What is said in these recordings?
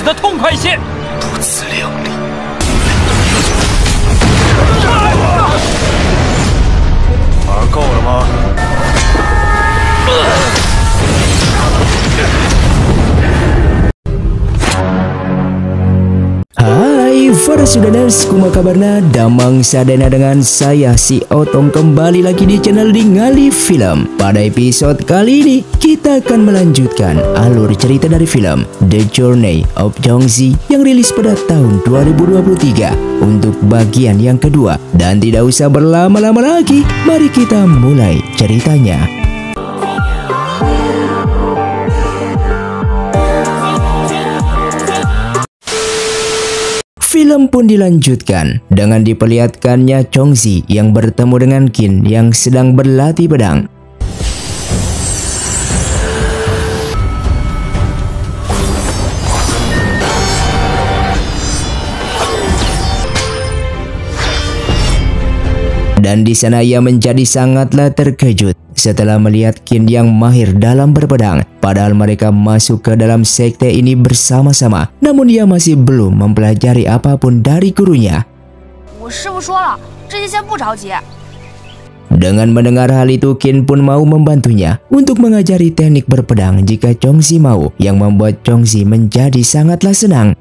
的痛快些。如此靓丽。玩够了吗？ Hai para Sudaners, kumaha kabarna? Damang sadana dengan saya si Otong kembali lagi di channel Ningali Film. Pada episode kali ini kita akan melanjutkan alur cerita dari film The Journey of Jongzi yang rilis pada tahun 2023 untuk bagian yang kedua. Dan tidak usah berlama-lama lagi, mari kita mulai ceritanya. Film pun dilanjutkan dengan diperlihatkannya Jongzi yang bertemu dengan Qin yang sedang berlatih pedang. Dan di sana ia menjadi sangatlah terkejut setelah melihat Qin yang mahir dalam berpedang. Padahal mereka masuk ke dalam sekte ini bersama-sama, namun ia masih belum mempelajari apapun dari gurunya. Dengan mendengar hal itu, Qin pun mau membantunya untuk mengajari teknik berpedang jika Jongzi mau, yang membuat Jongzi menjadi sangatlah senang.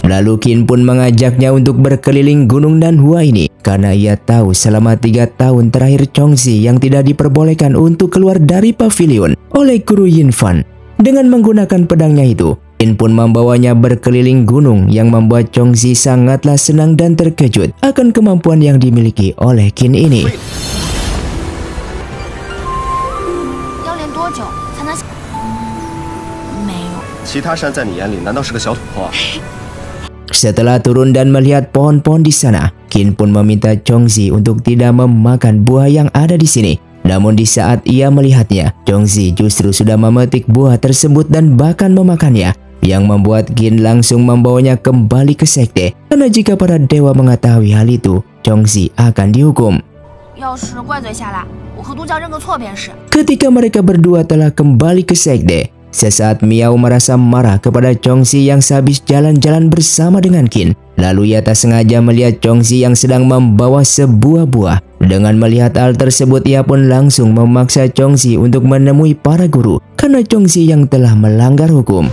Lalu Qin pun mengajaknya untuk berkeliling gunung Nanhua ini karena ia tahu selama 3 tahun terakhir Jongzi yang tidak diperbolehkan untuk keluar dari pavilion oleh guru Yinfan. Dengan menggunakan pedangnya itu, Qin pun membawanya berkeliling gunung yang membuat Jongzi sangatlah senang dan terkejut akan kemampuan yang dimiliki oleh Qin ini. Setelah turun dan melihat pohon-pohon di sana, Qin pun meminta Jongzi untuk tidak memakan buah yang ada di sini. Namun di saat ia melihatnya, Jongzi justru sudah memetik buah tersebut dan bahkan memakannya, yang membuat Qin langsung membawanya kembali ke sekte. Karena jika para dewa mengetahui hal itu, Jongzi akan dihukum. Ketika mereka berdua telah kembali ke sekte, sesaat Miao merasa marah kepada Jongzi yang sehabis jalan-jalan bersama dengan Qin. Lalu ia tak sengaja melihat Jongzi yang sedang membawa sebuah buah. Dengan melihat hal tersebut, ia pun langsung memaksa Jongzi untuk menemui para guru karena Jongzi yang telah melanggar hukum.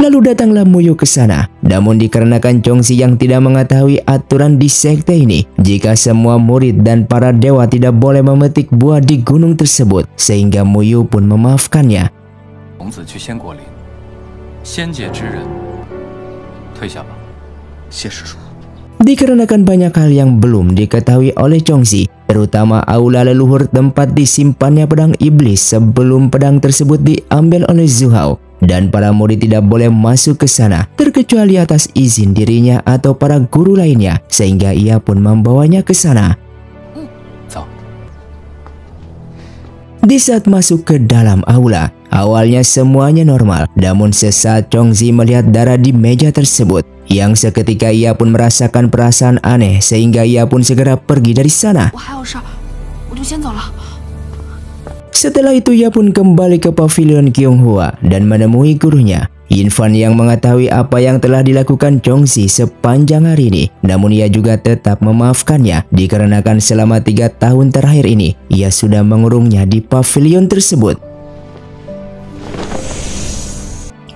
Lalu datanglah Muyu ke sana. Namun dikarenakan Jongzi yang tidak mengetahui aturan di sekte ini, jika semua murid dan para dewa tidak boleh memetik buah di gunung tersebut, sehingga Muyu pun memaafkannya. Dikarenakan banyak hal yang belum diketahui oleh Jongzi, terutama aula leluhur tempat disimpannya pedang iblis sebelum pedang tersebut diambil oleh Zhu Hao. Dan para murid tidak boleh masuk ke sana terkecuali atas izin dirinya atau para guru lainnya, sehingga ia pun membawanya ke sana. Di saat masuk ke dalam aula, awalnya semuanya normal, namun sesaat Jongzi melihat darah di meja tersebut, yang seketika ia pun merasakan perasaan aneh sehingga ia pun segera pergi dari sana. Setelah itu ia pun kembali ke pavilion Kyonghua dan menemui gurunya Yinfan yang mengetahui apa yang telah dilakukan Jongzi sepanjang hari ini. Namun ia juga tetap memaafkannya dikarenakan selama 3 tahun terakhir ini ia sudah mengurungnya di pavilion tersebut.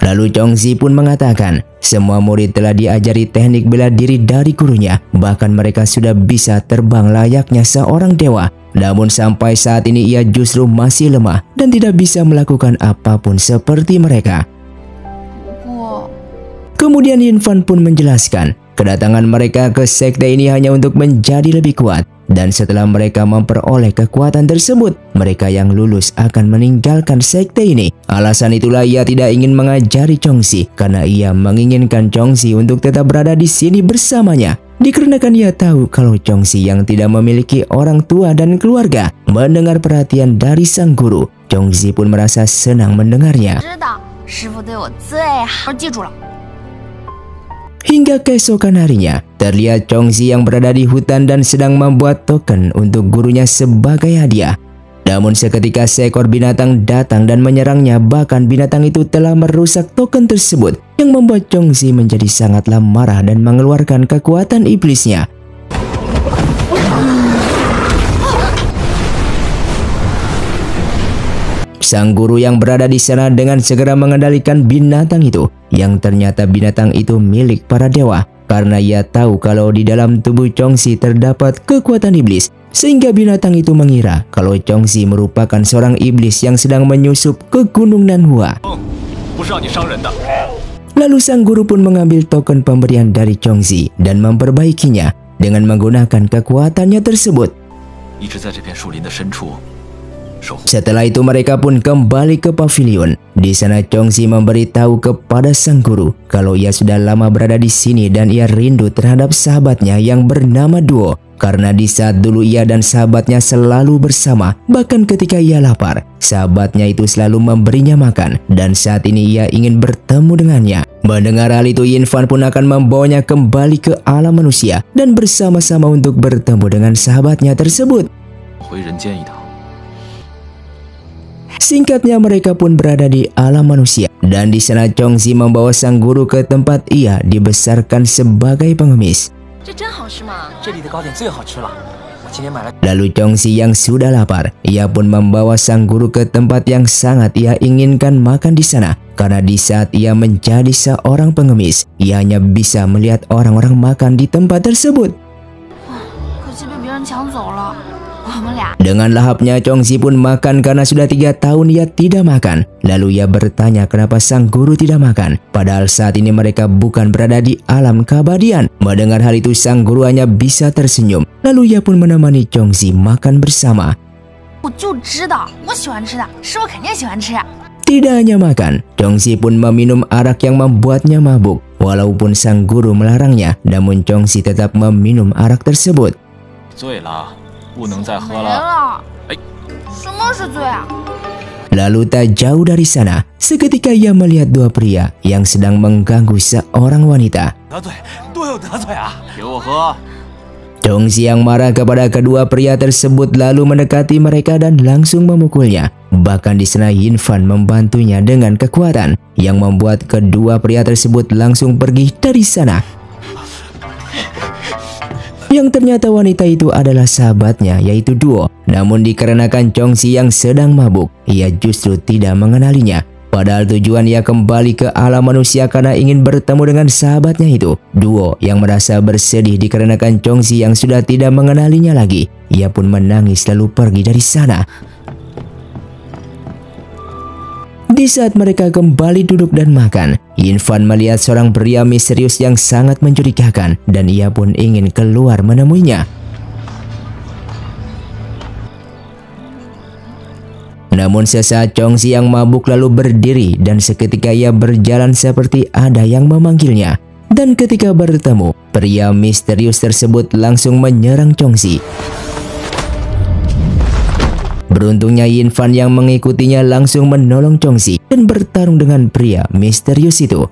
Lalu Jongzi pun mengatakan semua murid telah diajari teknik bela diri dari gurunya, bahkan mereka sudah bisa terbang layaknya seorang dewa. Namun sampai saat ini ia justru masih lemah dan tidak bisa melakukan apapun seperti mereka. Kemudian Yinfan pun menjelaskan kedatangan mereka ke sekte ini hanya untuk menjadi lebih kuat. Dan setelah mereka memperoleh kekuatan tersebut, mereka yang lulus akan meninggalkan sekte ini. Alasan itulah ia tidak ingin mengajari Jongzi karena ia menginginkan Jongzi untuk tetap berada di sini bersamanya. Dikarenakan ia tahu kalau Jongzi yang tidak memiliki orang tua dan keluarga. Mendengar perhatian dari sang guru, Jongzi pun merasa senang mendengarnya. Hingga keesokan harinya, terlihat Chongzi yang berada di hutan dan sedang membuat token untuk gurunya sebagai hadiah. Namun seketika seekor binatang datang dan menyerangnya, bahkan binatang itu telah merusak token tersebut yang membuat Chongzi menjadi sangatlah marah dan mengeluarkan kekuatan iblisnya. Sang guru yang berada di sana dengan segera mengendalikan binatang itu, yang ternyata binatang itu milik para dewa, karena ia tahu kalau di dalam tubuh Chongzi terdapat kekuatan iblis, sehingga binatang itu mengira kalau Chongzi merupakan seorang iblis yang sedang menyusup ke gunung Nanhua. Lalu sang guru pun mengambil token pemberian dari Chongzi dan memperbaikinya dengan menggunakan kekuatannya tersebut. Setelah itu mereka pun kembali ke pavilion. Di sana Chongzi memberitahu kepada sang guru kalau ia sudah lama berada di sini dan ia rindu terhadap sahabatnya yang bernama Duo. Karena di saat dulu ia dan sahabatnya selalu bersama, bahkan ketika ia lapar, sahabatnya itu selalu memberinya makan, dan saat ini ia ingin bertemu dengannya. Mendengar hal itu, Yin Fan pun akan membawanya kembali ke alam manusia dan bersama-sama untuk bertemu dengan sahabatnya tersebut. Singkatnya mereka pun berada di alam manusia, dan di sana Chongzi membawa sang guru ke tempat ia dibesarkan sebagai pengemis. Lalu Chongzi yang sudah lapar, ia pun membawa sang guru ke tempat yang sangat ia inginkan makan di sana. Karena di saat ia menjadi seorang pengemis, ia hanya bisa melihat orang-orang makan di tempat tersebut. Dengan lahapnya Chongzi pun makan karena sudah 3 tahun ia tidak makan. Lalu ia bertanya kenapa sang guru tidak makan, padahal saat ini mereka bukan berada di alam keabadian. Mendengar hal itu sang guru hanya bisa tersenyum. Lalu ia pun menemani Chongzi makan bersama. Tidak hanya makan, Chongzi pun meminum arak yang membuatnya mabuk. Walaupun sang guru melarangnya, namun Chongzi tetap meminum arak tersebut. Lalu tak jauh dari sana, seketika ia melihat 2 pria yang sedang mengganggu seorang wanita. Chongzi yang marah kepada kedua pria tersebut lalu mendekati mereka dan langsung memukulnya. Bahkan di sana Yin Fan membantunya dengan kekuatan yang membuat kedua pria tersebut langsung pergi dari sana. Yang ternyata wanita itu adalah sahabatnya, yaitu Duo. Namun dikarenakan Chongzi yang sedang mabuk, ia justru tidak mengenalinya. Padahal tujuan ia kembali ke alam manusia karena ingin bertemu dengan sahabatnya itu. Duo yang merasa bersedih dikarenakan Chongzi yang sudah tidak mengenalinya lagi. Ia pun menangis lalu pergi dari sana. Di saat mereka kembali duduk dan makan, Yin Fan melihat seorang pria misterius yang sangat mencurigakan dan ia pun ingin keluar menemuinya. Namun sesaat Chongzi yang mabuk lalu berdiri dan seketika ia berjalan seperti ada yang memanggilnya. Dan ketika bertemu, pria misterius tersebut langsung menyerang Chongzi. Beruntungnya Yin Fan yang mengikutinya langsung menolong Chongzi dan bertarung dengan pria misterius itu.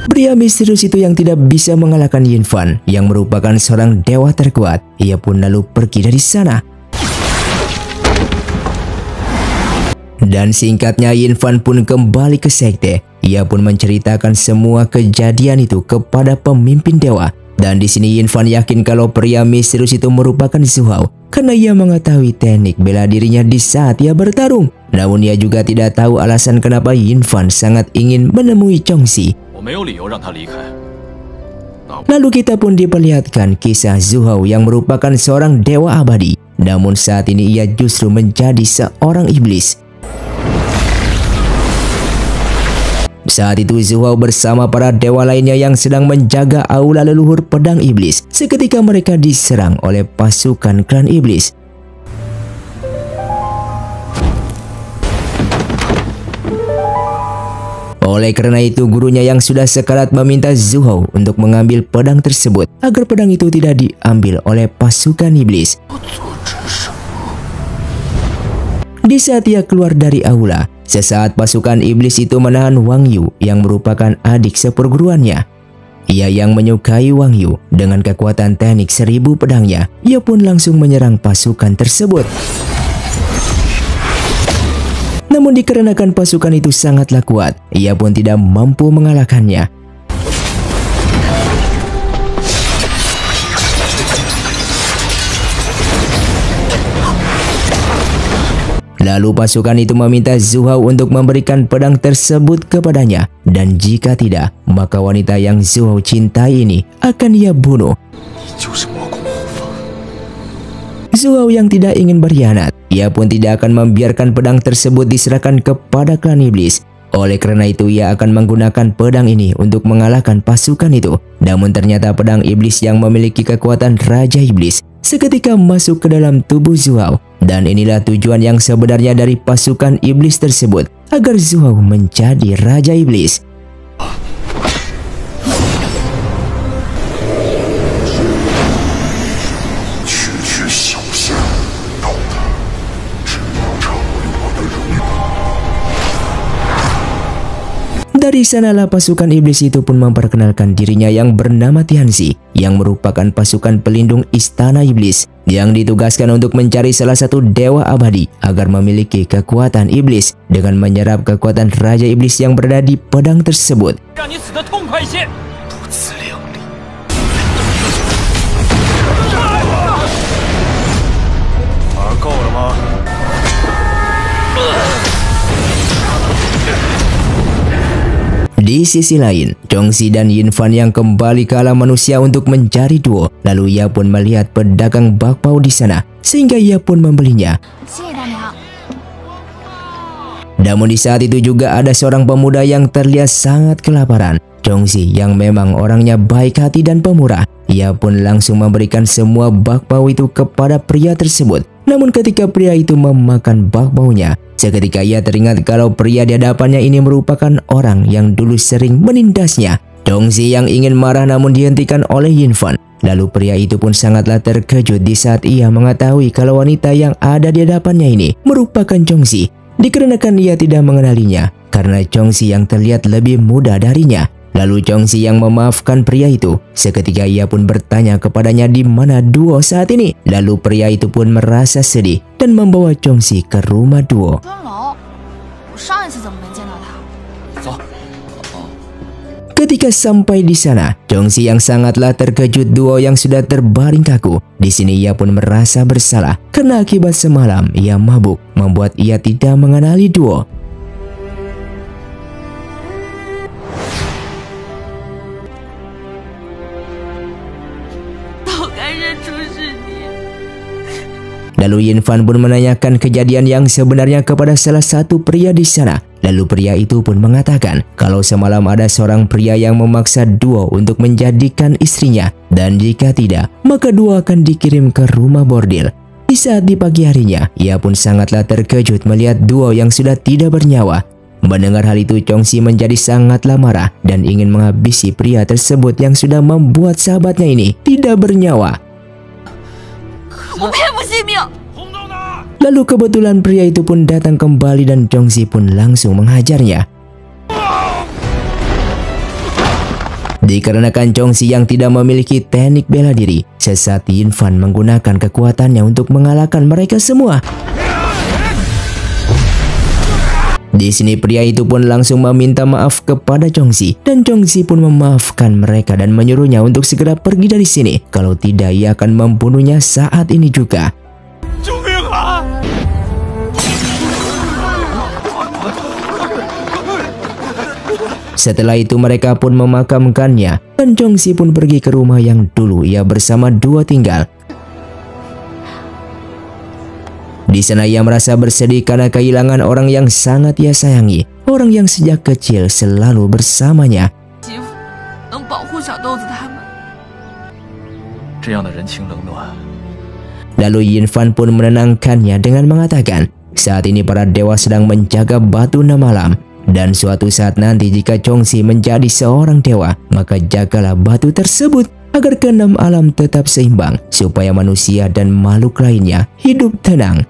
Pria misterius itu yang tidak bisa mengalahkan Yin Fan yang merupakan seorang dewa terkuat. Ia pun lalu pergi dari sana. Dan singkatnya Yin Fan pun kembali ke sekte. Ia pun menceritakan semua kejadian itu kepada pemimpin dewa. Dan di sini Yin Fan yakin kalau pria misterius itu merupakan Zhu Hao karena ia mengetahui teknik bela dirinya di saat ia bertarung. Namun ia juga tidak tahu alasan kenapa Yin Fan sangat ingin menemui Chongzi. Lalu kita pun diperlihatkan kisah Zhu Hao yang merupakan seorang dewa abadi. Namun saat ini ia justru menjadi seorang iblis. Saat itu Zhu Hao bersama para dewa lainnya yang sedang menjaga aula leluhur pedang iblis. Seketika mereka diserang oleh pasukan klan iblis. Oleh karena itu gurunya yang sudah sekarat meminta Zhu Hao untuk mengambil pedang tersebut agar pedang itu tidak diambil oleh pasukan iblis. Di saat ia keluar dari aula, sesaat pasukan iblis itu menahan Wang Yu yang merupakan adik seperguruannya. Ia yang menyukai Wang Yu dengan kekuatan teknik 1000 pedangnya, ia pun langsung menyerang pasukan tersebut. Namun dikarenakan pasukan itu sangatlah kuat, ia pun tidak mampu mengalahkannya. Lalu pasukan itu meminta Zhu Hao untuk memberikan pedang tersebut kepadanya, dan jika tidak, maka wanita yang Zhu Hao cintai ini akan ia bunuh. Zhu Hao yang tidak ingin berkhianat, ia pun tidak akan membiarkan pedang tersebut diserahkan kepada klan iblis. Oleh karena itu ia akan menggunakan pedang ini untuk mengalahkan pasukan itu. Namun ternyata pedang iblis yang memiliki kekuatan Raja Iblis seketika masuk ke dalam tubuh Zhu Hao. Dan inilah tujuan yang sebenarnya dari pasukan iblis tersebut, agar Zhu Hao menjadi Raja Iblis. Dari sanalah pasukan iblis itu pun memperkenalkan dirinya yang bernama Tianzi, yang merupakan pasukan pelindung istana iblis yang ditugaskan untuk mencari salah satu dewa abadi agar memiliki kekuatan iblis dengan menyerap kekuatan Raja Iblis yang berada di pedang tersebut. Di sisi lain, Chongxi dan Yin Fan yang kembali ke alam manusia untuk mencari duo. Lalu ia pun melihat pedagang bakpao di sana, sehingga ia pun membelinya. Namun di saat itu juga ada seorang pemuda yang terlihat sangat kelaparan. Chongxi yang memang orangnya baik hati dan pemurah, ia pun langsung memberikan semua bakpao itu kepada pria tersebut. Namun ketika pria itu memakan bakpaonya, seketika ia teringat kalau pria di hadapannya ini merupakan orang yang dulu sering menindasnya. Chongxi yang ingin marah namun dihentikan oleh Yin Fan. Lalu pria itu pun sangatlah terkejut di saat ia mengetahui kalau wanita yang ada di hadapannya ini merupakan Chongxi. Dikarenakan ia tidak mengenalinya, karena Chongxi yang terlihat lebih muda darinya. Lalu Chongxi yang memaafkan pria itu. Seketika ia pun bertanya kepadanya di mana duo saat ini. Lalu pria itu pun merasa sedih dan membawa Chongxi ke rumah duo. Ketika sampai di sana, Chongxi yang sangatlah terkejut duo yang sudah terbaring kaku. Di sini ia pun merasa bersalah karena akibat semalam ia mabuk membuat ia tidak mengenali duo. Lalu Yin Fan pun menanyakan kejadian yang sebenarnya kepada salah satu pria di sana. Lalu pria itu pun mengatakan kalau semalam ada seorang pria yang memaksa duo untuk menjadikan istrinya. Dan jika tidak, maka duo akan dikirim ke rumah bordil. Di saat di pagi harinya, ia pun sangatlah terkejut melihat duo yang sudah tidak bernyawa. Mendengar hal itu, Chongxi menjadi sangatlah marah dan ingin menghabisi pria tersebut yang sudah membuat sahabatnya ini tidak bernyawa. Lalu kebetulan pria itu pun datang kembali dan Chongxi pun langsung menghajarnya. Dikarenakan Chongxi yang tidak memiliki teknik bela diri, sesaat Yin Fan menggunakan kekuatannya untuk mengalahkan mereka semua. Di sini pria itu pun langsung meminta maaf kepada Chongxi dan Chongxi pun memaafkan mereka dan menyuruhnya untuk segera pergi dari sini. Kalau tidak ia akan membunuhnya saat ini juga. Setelah itu mereka pun memakamkannya dan Chongxi pun pergi ke rumah yang dulu ia bersama duo tinggal. Di sana ia merasa bersedih karena kehilangan orang yang sangat ia sayangi, orang yang sejak kecil selalu bersamanya. Lalu Yin Fan pun menenangkannya dengan mengatakan, saat ini para dewa sedang menjaga batu 6 malam. Dan suatu saat nanti jika Chongxi menjadi seorang dewa, maka jagalah batu tersebut agar ke-6 alam tetap seimbang, supaya manusia dan makhluk lainnya hidup tenang.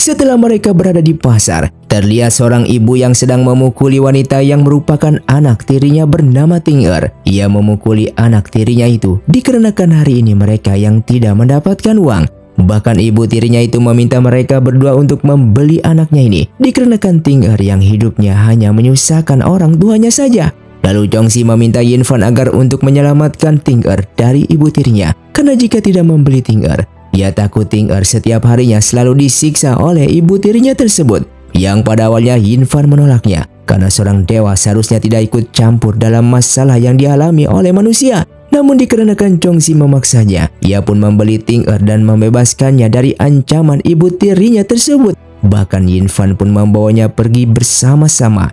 Setelah mereka berada di pasar, terlihat seorang ibu yang sedang memukuli wanita yang merupakan anak tirinya bernama Ting-er. Ia memukuli anak tirinya itu dikarenakan hari ini mereka yang tidak mendapatkan uang. Bahkan ibu tirinya itu meminta mereka berdua untuk membeli anaknya ini dikarenakan Ting-er yang hidupnya hanya menyusahkan orang tuanya saja. Lalu Chongxi meminta Yin Fan agar untuk menyelamatkan Ting-er dari ibu tirinya, karena jika tidak membeli Ting-er, ia takut Ting-er setiap harinya selalu disiksa oleh ibu tirinya tersebut. Yang pada awalnya Yin Fan menolaknya, karena seorang dewa seharusnya tidak ikut campur dalam masalah yang dialami oleh manusia. Namun dikarenakan Chongxi memaksanya, ia pun membeli Ting-er dan membebaskannya dari ancaman ibu tirinya tersebut. Bahkan Yin Fan pun membawanya pergi bersama-sama.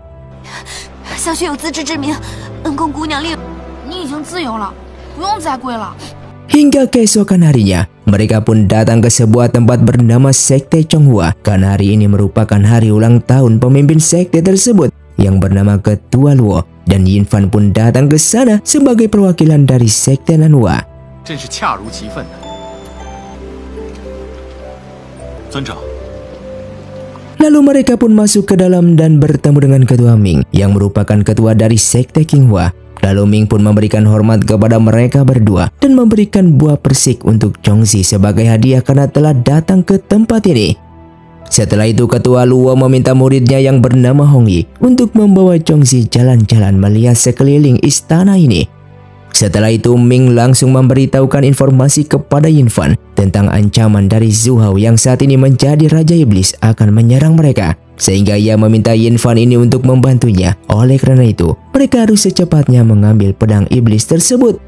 Hingga keesokan harinya, mereka pun datang ke sebuah tempat bernama Sekte Chonghua, karena hari ini merupakan hari ulang tahun pemimpin sekte tersebut yang bernama Ketua Luo, dan Yin Fan pun datang ke sana sebagai perwakilan dari Sekte Nanhua. Lalu mereka pun masuk ke dalam dan bertemu dengan Ketua Ming yang merupakan ketua dari Sekte Qinghua. Lalu Ming pun memberikan hormat kepada mereka berdua dan memberikan buah persik untuk Chongxi sebagai hadiah karena telah datang ke tempat ini. Setelah itu Ketua Luo meminta muridnya yang bernama Hongyi untuk membawa Chongxi jalan-jalan melihat sekeliling istana ini. Setelah itu Ming langsung memberitahukan informasi kepada Yin Fan tentang ancaman dari Zhu Hao yang saat ini menjadi Raja Iblis akan menyerang mereka. Sehingga ia meminta Yin Fan ini untuk membantunya. Oleh karena itu, mereka harus secepatnya mengambil pedang iblis tersebut.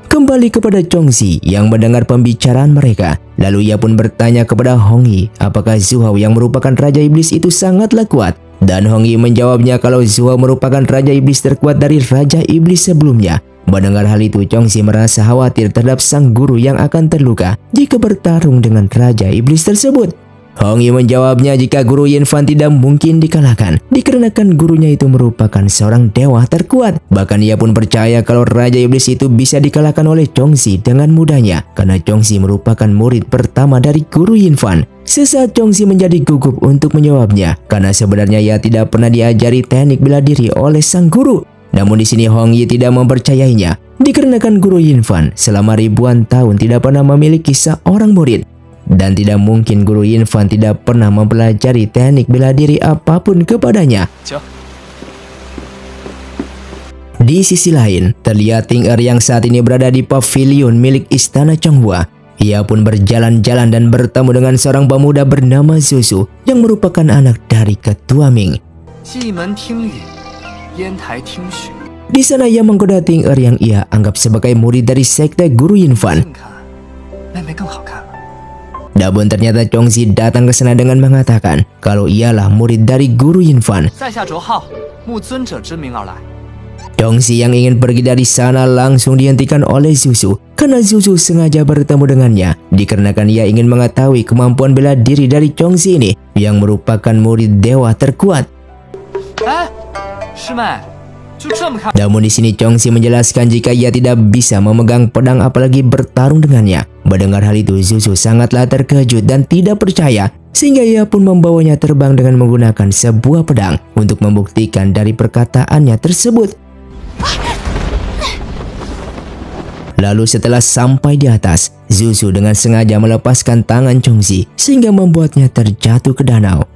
Kembali kepada Chongxi yang mendengar pembicaraan mereka. Lalu ia pun bertanya kepada Hongyi apakah Zhu Hao yang merupakan Raja Iblis itu sangatlah kuat. Dan Hongyi menjawabnya kalau Zhu Hao merupakan Raja Iblis terkuat dari Raja Iblis sebelumnya. Mendengar hal itu, Chongxi merasa khawatir terhadap sang guru yang akan terluka jika bertarung dengan Raja Iblis tersebut. Hongyi menjawabnya jika guru Yin Fan tidak mungkin dikalahkan dikarenakan gurunya itu merupakan seorang dewa terkuat. Bahkan ia pun percaya kalau Raja Iblis itu bisa dikalahkan oleh Chongxi dengan mudahnya karena Chongxi merupakan murid pertama dari guru Yin Fan. Sesaat Chongxi menjadi gugup untuk menjawabnya karena sebenarnya ia tidak pernah diajari teknik bela diri oleh sang guru. Namun di sini Hongyi tidak mempercayainya dikarenakan guru Yin Fan selama ribuan tahun tidak pernah memiliki seorang murid. Dan tidak mungkin guru Yin Fan tidak pernah mempelajari teknik bela diri apapun kepadanya. Di sisi lain, terlihat Ting-er yang saat ini berada di pavilion milik Istana Chonghua. Ia pun berjalan-jalan dan bertemu dengan seorang pemuda bernama Zuzu yang merupakan anak dari Ketua Ming. Di sana ia menggoda Ting-er yang ia anggap sebagai murid dari sekte guru Yin Fan. Namun ternyata Chongxi datang ke sana dengan mengatakan kalau ialah murid dari guru Yin Fan. Chongxi yang ingin pergi dari sana langsung dihentikan oleh Zuzu karena Zuzu sengaja bertemu dengannya dikarenakan ia ingin mengetahui kemampuan bela diri dari Chongxi ini yang merupakan murid dewa terkuat. Namun di sini Chongxi menjelaskan jika ia tidak bisa memegang pedang apalagi bertarung dengannya. Mendengar hal itu Zuzu sangatlah terkejut dan tidak percaya sehingga ia pun membawanya terbang dengan menggunakan sebuah pedang untuk membuktikan dari perkataannya tersebut. Lalu setelah sampai di atas, Zuzu dengan sengaja melepaskan tangan Chongxi sehingga membuatnya terjatuh ke danau.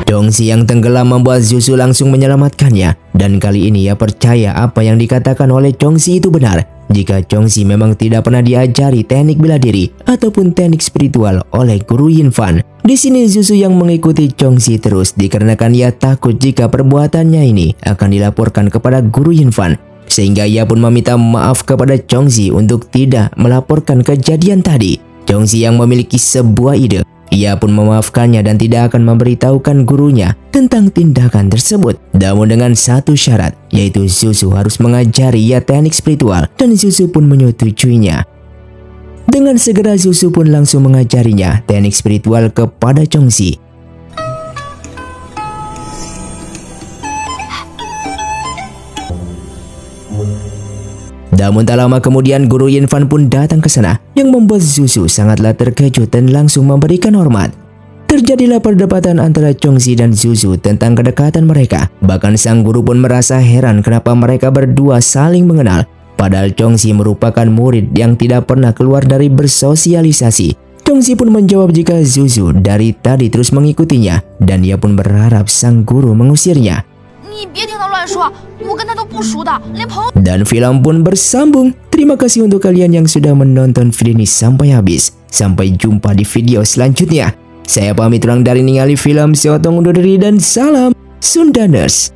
Chongxi yang tenggelam membuat Zuzu langsung menyelamatkannya dan kali ini ia percaya apa yang dikatakan oleh Chongxi itu benar. Jika Chongxi memang tidak pernah diajari teknik bela diri ataupun teknik spiritual oleh guru Yin Fan. Di sini Zuzu yang mengikuti Chongxi terus dikarenakan ia takut jika perbuatannya ini akan dilaporkan kepada guru Yin Fan. Sehingga ia pun meminta maaf kepada Chongxi untuk tidak melaporkan kejadian tadi. Chongxi yang memiliki sebuah ide. Ia pun memaafkannya dan tidak akan memberitahukan gurunya tentang tindakan tersebut. Namun dengan satu syarat, yaitu Zuzu harus mengajari ia teknik spiritual dan Zuzu pun menyetujuinya. Dengan segera Zuzu pun langsung mengajarinya teknik spiritual kepada Chongxi. Namun tak lama kemudian guru Yinfan pun datang ke sana yang membuat Zuzu sangatlah terkejut dan langsung memberikan hormat. Terjadilah perdebatan antara Chongxi dan Zuzu tentang kedekatan mereka. Bahkan sang guru pun merasa heran kenapa mereka berdua saling mengenal. Padahal Chongxi merupakan murid yang tidak pernah keluar dari bersosialisasi. Chongxi pun menjawab jika Zuzu dari tadi terus mengikutinya dan ia pun berharap sang guru mengusirnya. Dan film pun bersambung. Terima kasih untuk kalian yang sudah menonton video ini sampai habis. Sampai jumpa di video selanjutnya. Saya pamit orang dari ningali film, saya Otong undur diri dan salam Sundaners.